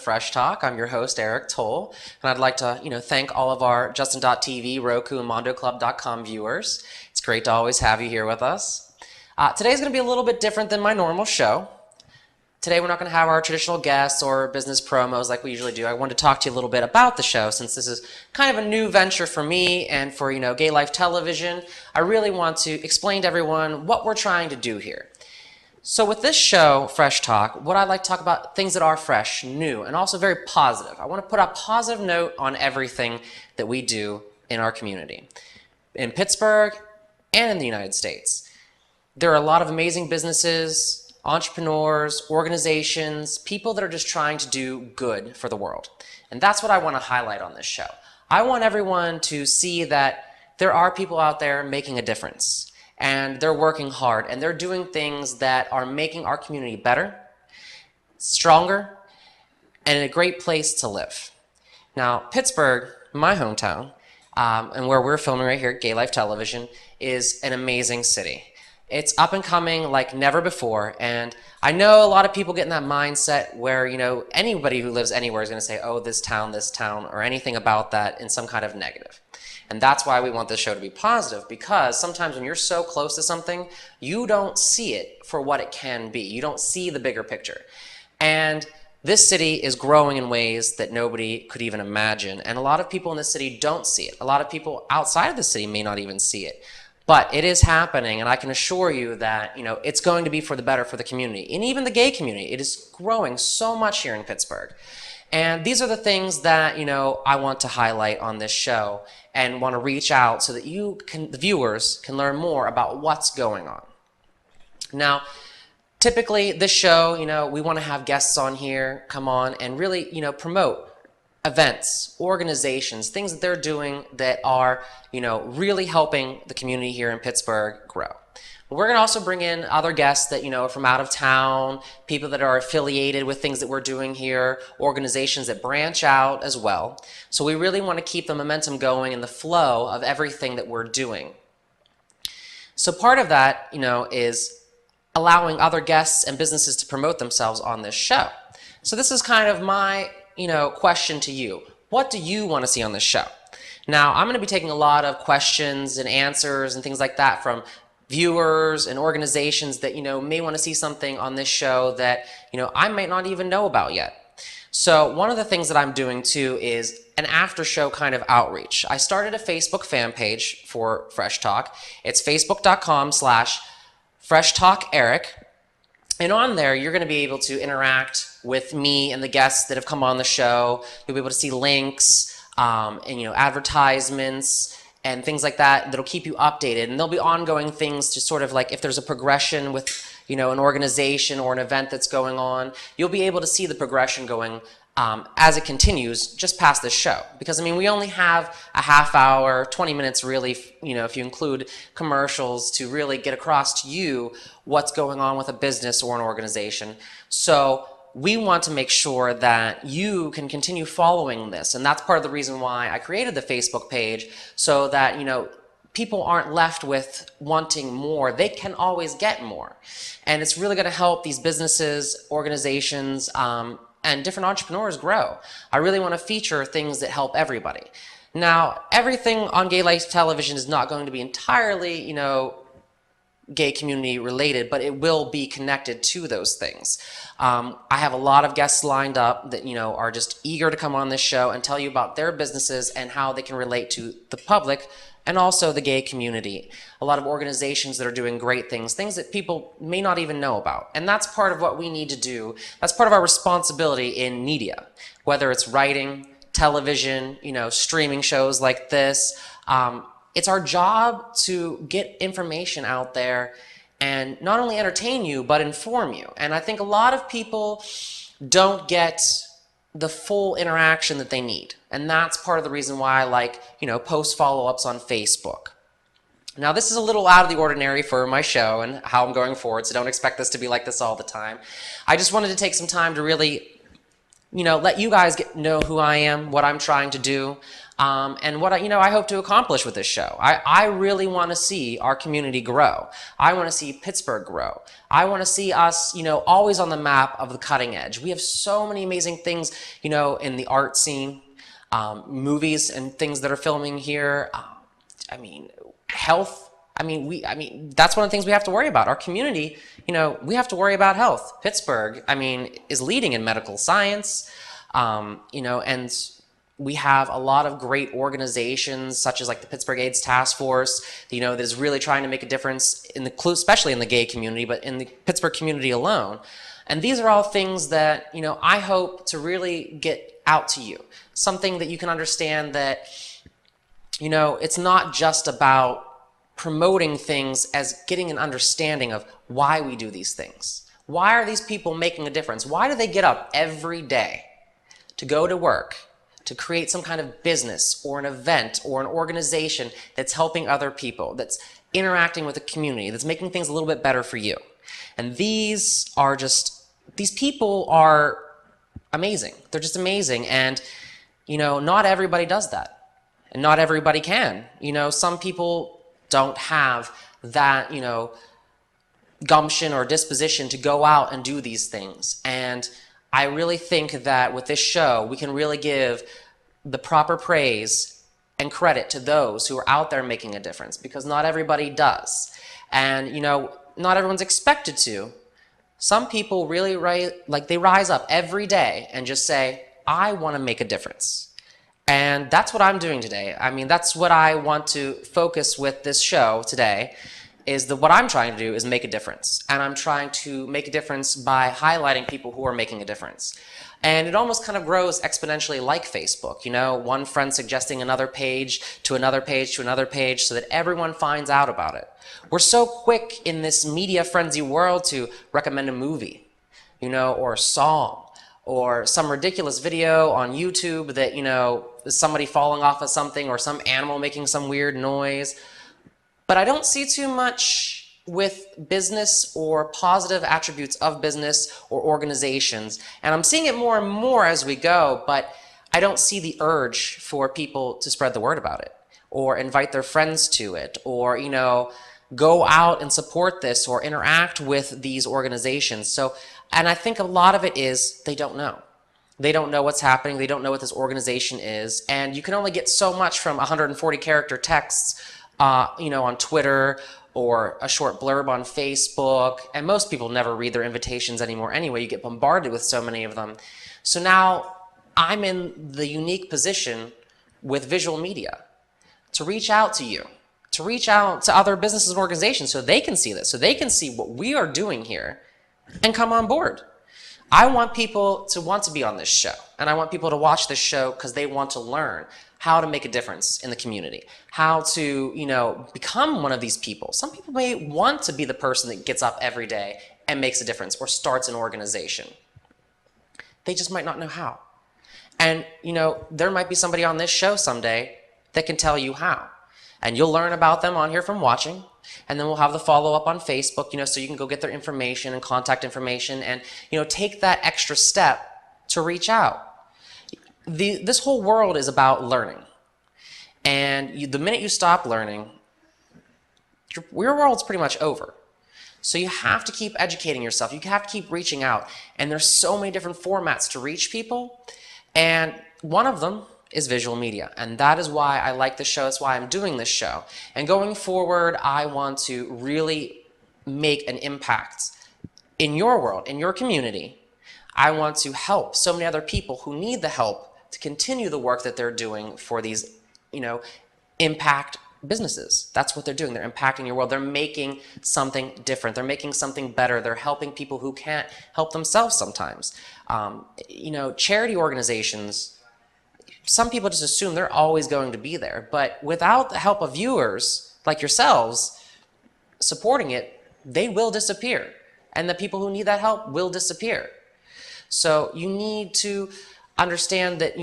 Fresh Talk. I'm your host, Eric Toll, and I'd like to, thank all of our Justin.tv, Roku, and MondoClub.com viewers. It's great to always have you here with us. Today's going to be a little bit different than my normal show. Today we're not going to have our traditional guests or business promos like we usually do. I wanted to talk to you a little bit about the show since this is kind of a new venture for me and for, Gay Life Television. I really want to explain to everyone what we're trying to do here. So with this show, Fresh Talk, what I'd like to talk about things that are fresh, new, and also very positive. I want to put a positive note on everything that we do in our community, in Pittsburgh and in the United States. There are a lot of amazing businesses, entrepreneurs, organizations, people that are just trying to do good for the world. And that's what I want to highlight on this show. I want everyone to see that there are people out there making a difference, and they're working hard, and they're doing things that are making our community better, stronger, and a great place to live. Now, Pittsburgh, my hometown, and where we're filming right here at Gay Life Television, is an amazing city. It's up and coming like never before, and I know a lot of people get in that mindset where, anybody who lives anywhere is going to say, oh, this town, or anything about that in some kind of negative. And that's why we want this show to be positive, because sometimes when you're so close to something, you don't see it for what it can be. You don't see the bigger picture. And this city is growing in ways that nobody could even imagine, and a lot of people in this city don't see it. A lot of people outside of the city may not even see it. But it is happening, and I can assure you that, it's going to be for the better for the community. And even the gay community, it is growing so much here in Pittsburgh. And these are the things that, I want to highlight on this show and want to reach out so that the viewers can learn more about what's going on. Now, typically this show, we want to have guests on here come on and really, promote events, organizations, things that they're doing that are, really helping the community here in Pittsburgh grow. We're going to also bring in other guests that, are from out of town, people that are affiliated with things that we're doing here, organizations that branch out as well. So we really want to keep the momentum going and the flow of everything that we're doing. So part of that, is allowing other guests and businesses to promote themselves on this show. So this is kind of my question to you. What do you want to see on this show? Now, I'm going to be taking a lot of questions and answers and things like that from viewers and organizations that, may want to see something on this show that, I might not even know about yet. So one of the things that I'm doing too is an after show kind of outreach. I started a Facebook fan page for Fresh Talk. It's facebook.com/FreshTalkEric. And on there, you're going to be able to interact with me and the guests that have come on the show. You'll be able to see links and advertisements and things like that that'll keep you updated. And there'll be ongoing things to sort of like if there's a progression with an organization or an event that's going on, you'll be able to see the progression going as it continues just past this show. Because we only have a half hour, 20 minutes really, if you include commercials, to really get across to you what's going on with a business or an organization. So we want to make sure that you can continue following this, and that's part of the reason why I created the Facebook page, so that people aren't left with wanting more. They can always get more, and it's really going to help these businesses, organizations, and different entrepreneurs grow. I really want to feature things that help everybody. Now, everything on Gay Life Television is not going to be entirely, gay community related, but it will be connected to those things. I have a lot of guests lined up that, are just eager to come on this show and tell you about their businesses and how they can relate to the public and also the gay community. A lot of organizations that are doing great things that people may not even know about. And that's part of what we need to do. That's part of our responsibility in media, whether it's writing, television, streaming shows like this. It's our job to get information out there and not only entertain you, but inform you. And I think a lot of people don't get the full interaction that they need. And that's part of the reason why I like, post follow-ups on Facebook. Now, this is a little out of the ordinary for my show and how I'm going forward, so don't expect this to be like this all the time. I just wanted to take some time to really let you guys know who I am, what I'm trying to do. And what I hope to accomplish with this show. I really want to see our community grow. I want to see Pittsburgh grow. I want to see us, always on the map of the cutting edge. We have so many amazing things, in the art scene, movies and things that are filming here. Health. That's one of the things we have to worry about. Our community, we have to worry about health. Pittsburgh, is leading in medical science, and we have a lot of great organizations such as like the Pittsburgh AIDS Task Force, that is really trying to make a difference especially in the gay community, but in the Pittsburgh community alone. And these are all things that, I hope to really get out to you. Something that you can understand that, it's not just about promoting things as getting an understanding of why we do these things. Why are these people making a difference? Why do they get up every day to go to work, to create some kind of business or an event or an organization that's helping other people, that's interacting with the community, that's making things a little bit better for you? And these people are amazing. They're just amazing. And, not everybody does that. And not everybody can. Some people don't have that, gumption or disposition to go out and do these things. And I really think that with this show, we can really give the proper praise and credit to those who are out there making a difference, because not everybody does. And, not everyone's expected to. Some people really they rise up every day and just say, I want to make a difference. And that's what I'm doing today. That's what I want to focus with this show today, is that what I'm trying to do is make a difference. And I'm trying to make a difference by highlighting people who are making a difference. And it almost kind of grows exponentially like Facebook. One friend suggesting another page to another page to another page so that everyone finds out about it. We're so quick in this media frenzy world to recommend a movie, or a song, or some ridiculous video on YouTube that, is somebody falling off of something or some animal making some weird noise. But I don't see too much with business or positive attributes of business or organizations. And I'm seeing it more and more as we go, but I don't see the urge for people to spread the word about it or invite their friends to it or, go out and support this or interact with these organizations. And I think a lot of it is they don't know. They don't know what's happening. They don't know what this organization is. And you can only get so much from 140 character texts, on Twitter or a short blurb on Facebook. And most people never read their invitations anymore anyway. You get bombarded with so many of them. So now I'm in the unique position with visual media to reach out to you, to reach out to other businesses and organizations so they can see this, so they can see what we are doing here and come on board. I want people to want to be on this show, and I want people to watch this show because they want to learn how to make a difference in the community, how to, become one of these people. Some people may want to be the person that gets up every day and makes a difference or starts an organization. They just might not know how. And, there might be somebody on this show someday that can tell you how. And you'll learn about them on here from watching. And then we'll have the follow-up on Facebook, so you can go get their information and contact information and, take that extra step to reach out. This whole world is about learning. And the minute you stop learning, your world's pretty much over. So you have to keep educating yourself. You have to keep reaching out. And there's so many different formats to reach people. And one of them is visual media. And that is why I like this show. That's why I'm doing this show. And going forward, I want to really make an impact in your world, in your community. I want to help so many other people who need the help to continue the work that they're doing for these, impact businesses. That's what they're doing. They're impacting your world. They're making something different. They're making something better. They're helping people who can't help themselves sometimes. Charity organizations, some people just assume they're always going to be there. But without the help of viewers like yourselves supporting it, they will disappear. And the people who need that help will disappear. So you need to understand that,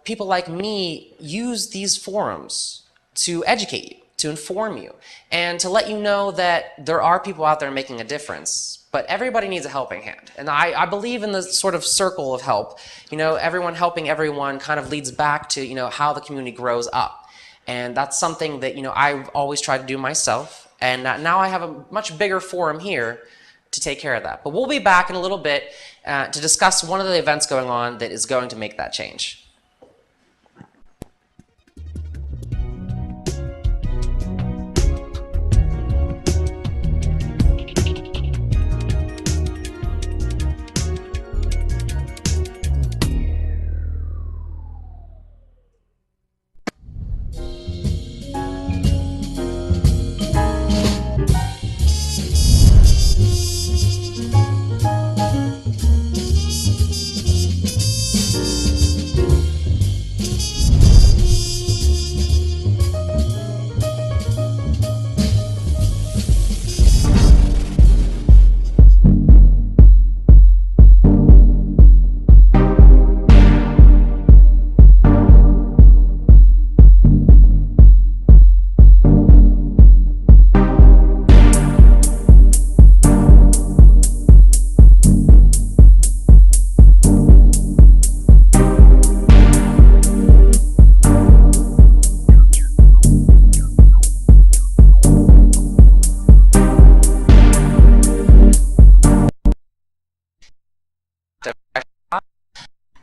people like me use these forums to educate you, to inform you, and to let you know that there are people out there making a difference. but everybody needs a helping hand. And I believe in the sort of circle of help. Everyone helping everyone kind of leads back to, how the community grows up. And that's something that, I've always tried to do myself. And now I have a much bigger forum here to take care of that. But we'll be back in a little bit to discuss one of the events going on that is going to make that change.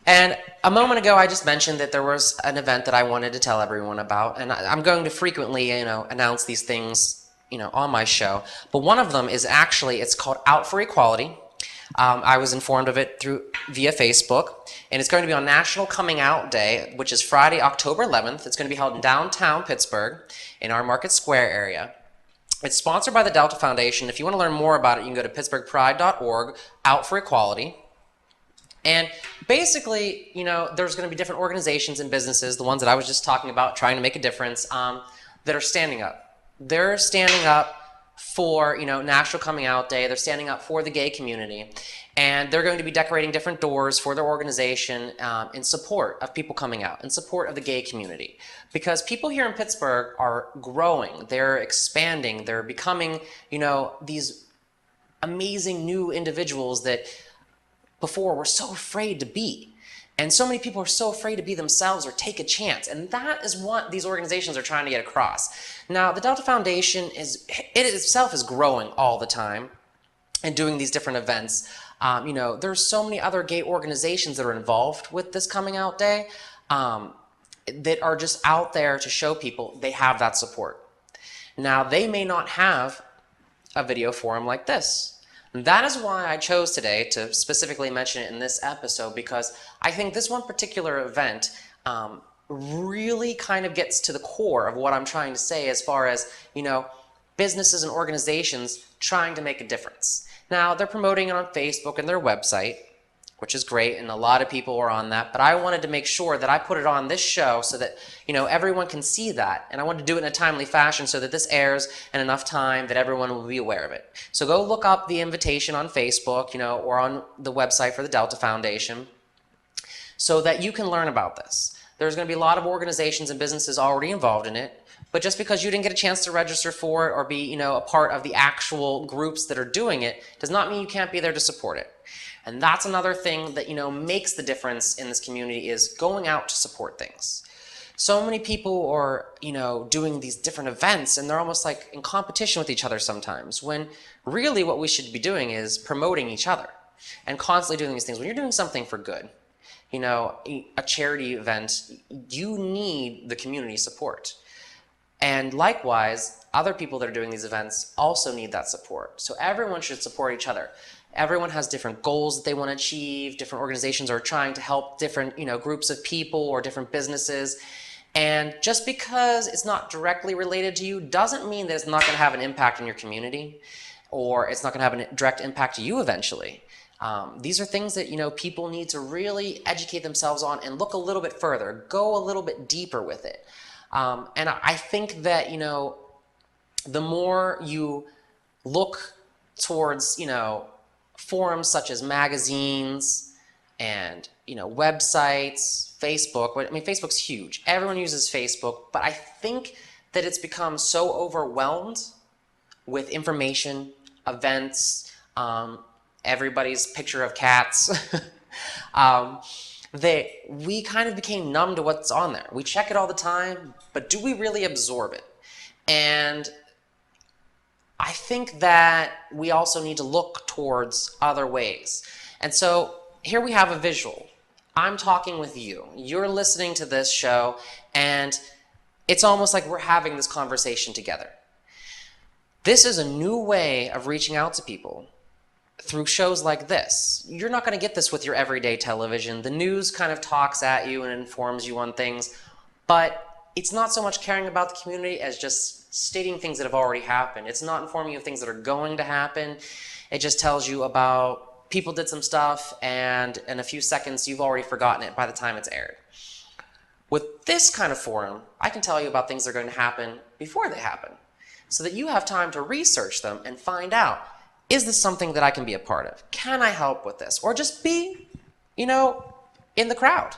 And a moment ago, I just mentioned that there was an event that I wanted to tell everyone about, and I'm going to frequently, announce these things, on my show. But one of them is actually, it's called Out for Equality. I was informed of it via Facebook, and it's going to be on National Coming Out Day, which is Friday, October 11th. It's going to be held in downtown Pittsburgh, in our Market Square area. It's sponsored by the Delta Foundation. If you want to learn more about it, you can go to pittsburghpride.org, Out for Equality. And basically, there's going to be different organizations and businesses, the ones that I was just talking about, trying to make a difference, that are standing up. They're standing up for, National Coming Out Day. They're standing up for the gay community. And they're going to be decorating different doors for their organization in support of people coming out, in support of the gay community. Because people here in Pittsburgh are growing. They're expanding. They're becoming, these amazing new individuals that before were so afraid to be. And so many people are so afraid to be themselves or take a chance. And that is what these organizations are trying to get across. Now, the Delta Foundation itself is growing all the time and doing these different events. There's so many other gay organizations that are involved with this Coming Out Day that are just out there to show people they have that support. Now, they may not have a video forum like this. That is why I chose today to specifically mention it in this episode, because I think this one particular event really kind of gets to the core of what I'm trying to say as far as, businesses and organizations trying to make a difference. Now, they're promoting it on Facebook and their website, which is great, and a lot of people are on that, but I wanted to make sure that I put it on this show so that, everyone can see that, and I wanted to do it in a timely fashion so that this airs in enough time that everyone will be aware of it. So go look up the invitation on Facebook, or on the website for the Delta Foundation so that you can learn about this. There's going to be a lot of organizations and businesses already involved in it, but just because you didn't get a chance to register for it or be, a part of the actual groups that are doing it does not mean you can't be there to support it. And that's another thing that, makes the difference in this community, is going out to support things. So many people are, doing these different events, and they're almost like in competition with each other sometimes, when really what we should be doing is promoting each other and constantly doing these things. When you're doing something for good, a charity event, you need the community support. And likewise, other people that are doing these events also need that support. So everyone should support each other. Everyone has different goals that they want to achieve. Different organizations are trying to help different, groups of people or different businesses. And just because it's not directly related to you doesn't mean that it's not going to have an impact in your community, or it's not going to have a direct impact to you eventually. These are things that, people need to really educate themselves on and look a little bit further, go a little bit deeper with it. And I think that, the more you look towards, forums such as magazines and, websites, Facebook. I mean, Facebook's huge. Everyone uses Facebook, but I think that it's become so overwhelmed with information, events, everybody's picture of cats. We kind of became numb to what's on there. We check it all the time, but do we really absorb it? And I think that we also need to look towards other ways. And so here we have a visual. I'm talking with you. You're listening to this show, and it's almost like we're having this conversation together. This is a new way of reaching out to people through shows like this. You're not going to get this with your everyday television. The news kind of talks at you and informs you on things, but it's not so much caring about the community as just stating things that have already happened. It's not informing you of things that are going to happen. It just tells you about people did some stuff, and in a few seconds you've already forgotten it by the time it's aired. With this kind of forum, I can tell you about things that are going to happen before they happen, so that you have time to research them and find out, is this something that I can be a part of? Can I help with this? Or just be, in the crowd.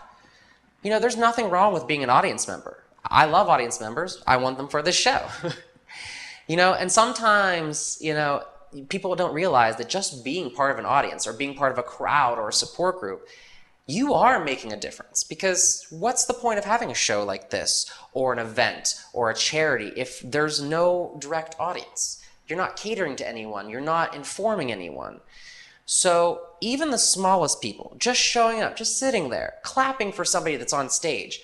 There's nothing wrong with being an audience member. I love audience members. I want them for this show. And sometimes, people don't realize that just being part of an audience or being part of a crowd or a support group, you are making a difference. Because what's the point of having a show like this or an event or a charity if there's no direct audience? You're not catering to anyone. You're not informing anyone. So even the smallest people, just showing up, just sitting there, clapping for somebody that's on stage,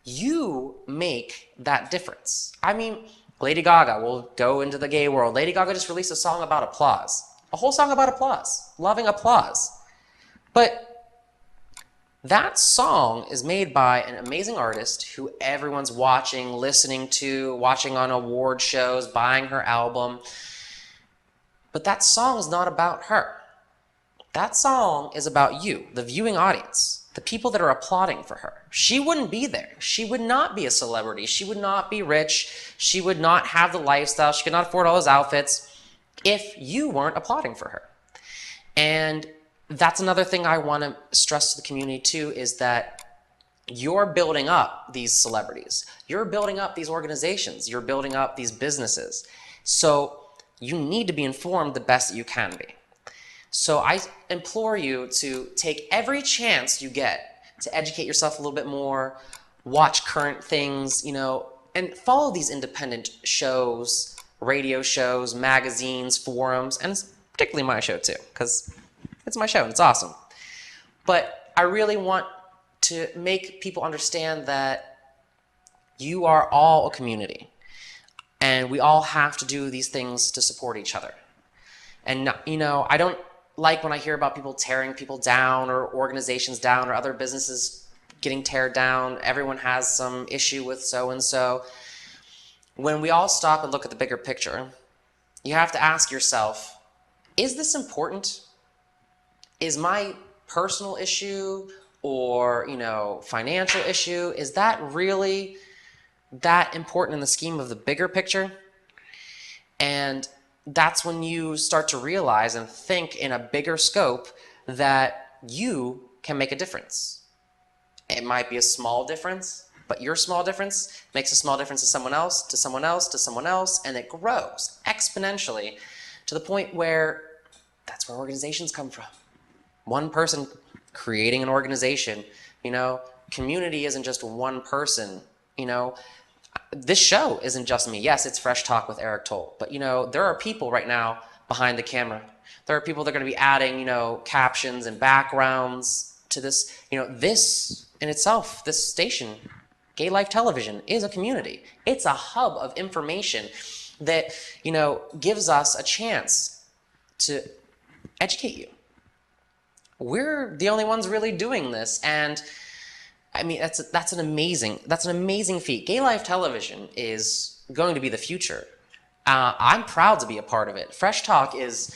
you make that difference. I mean, Lady Gaga, will go into the gay world. Lady Gaga just released a song about applause. A whole song about applause. Loving applause. But that song is made by an amazing artist who everyone's watching, listening to, watching on award shows, buying her album. But that song is not about her. That song is about you, the viewing audience, the people that are applauding for her. She wouldn't be there. She would not be a celebrity. She would not be rich. She would not have the lifestyle. She could not afford all those outfits if you weren't applauding for her. And that's another thing I want to stress to the community too, is that you're building up these celebrities. You're building up these organizations. You're building up these businesses. So you need to be informed the best that you can be. So I implore you to take every chance you get to educate yourself a little bit more, watch current things, and follow these independent shows, radio shows, magazines, forums, and particularly my show too, because it's my show and it's awesome. But I really want to make people understand that you are all a community, and we all have to do these things to support each other. And I don't like when I hear about people tearing people down or organizations down or other businesses getting teared down. Everyone has some issue with so-and-so. When we all stop and look at the bigger picture, you have to ask yourself, is this important? Is my personal issue or, financial issue, is that really that important in the scheme of the bigger picture? And that's when you start to realize and think in a bigger scope that you can make a difference. It might be a small difference, but your small difference makes a small difference to someone else, to someone else, to someone else, and it grows exponentially to the point where that's where organizations come from. One person creating an organization, community isn't just one person, This show isn't just me. Yes, it's Fresh Talk with Eric Toll, but there are people right now behind the camera. There are people that are going to be adding, captions and backgrounds to this. This in itself, this station, Gay Life Television, is a community. It's a hub of information that, gives us a chance to educate you. We're the only ones really doing this, and I mean, that's an amazing feat. Gay Life Television is going to be the future. I'm proud to be a part of it. Fresh Talk is,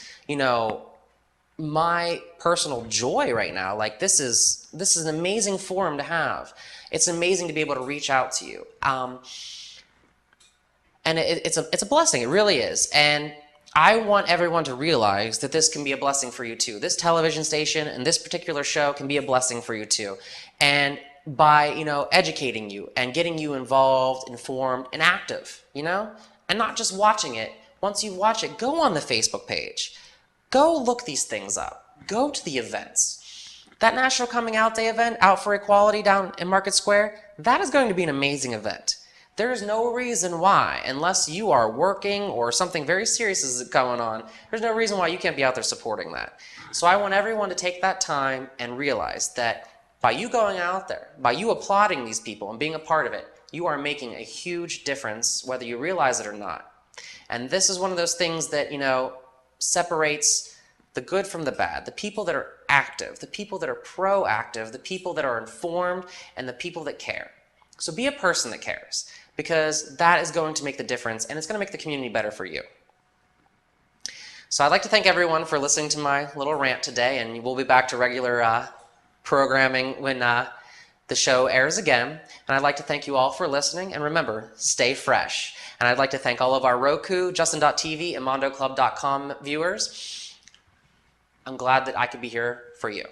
my personal joy right now. Like, this is an amazing forum to have. It's amazing to be able to reach out to you. And it's a blessing. It really is. And I want everyone to realize that this can be a blessing for you too. This television station and this particular show can be a blessing for you too. And by, educating you and getting you involved, informed, and active, and not just watching it. Once you watch it, go on the Facebook page. Go look these things up. Go to the events. That National Coming Out Day event, Out for Equality down in Market Square, that is going to be an amazing event. There is no reason why, unless you are working or something very serious is going on, there's no reason why you can't be out there supporting that. So I want everyone to take that time and realize that by you going out there, by you applauding these people and being a part of it, you are making a huge difference, whether you realize it or not. And this is one of those things that, separates the good from the bad, the people that are active, the people that are proactive, the people that are informed, and the people that care. So be a person that cares, because that is going to make the difference, and it's going to make the community better for you. So I'd like to thank everyone for listening to my little rant today, and we'll be back to regular programming when the show airs again. And I'd like to thank you all for listening, and remember, stay fresh. And I'd like to thank all of our Roku, Justin.tv, and MondoClub.com viewers. I'm glad that I could be here for you.